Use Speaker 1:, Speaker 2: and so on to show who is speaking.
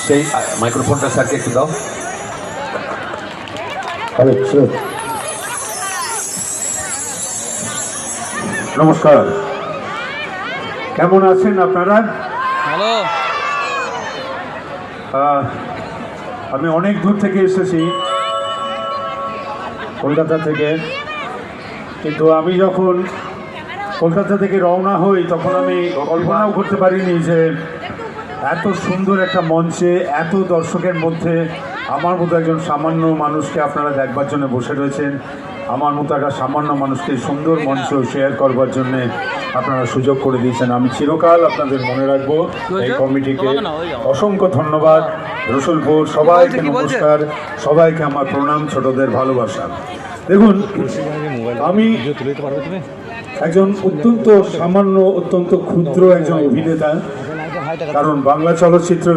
Speaker 1: সেই মাইক্রোফোনটা স্যারকে একটু দাও।
Speaker 2: নমস্কার, কেমন আছেন আপনারা?
Speaker 3: হ্যালো।
Speaker 2: আমি অনেক দূর থেকে এসেছি, কলকাতা থেকে, কিন্তু আমি যখন কলকাতা থেকে রওনা হই তখন আমি কল্পনাও করতে পারিনি যে এত সুন্দর একটা মঞ্চে এত দর্শকের মধ্যে আমার মতো একজন সামান্য মানুষকে আপনারা দেখবার জন্য বসে রয়েছেন। আমার মতো একটা সামান্য মানুষকে সুন্দর মঞ্চ শেয়ার করবার জন্য আপনারা সুযোগ করে দিয়েছেন। আমি চিরকাল আপনাদের মনে রাখবো। এই কমিটিকে অসংখ্য ধন্যবাদ। রসুলপুর সবাইকে নমস্কার, সবাইকে আমার প্রণাম, ছোটদের ভালোবাসা। দেখুন, আমি একজন অত্যন্ত সামান্য, অত্যন্ত ক্ষুদ্র একজন অভিনেতা, কারণ বাংলা চলচ্চিত্র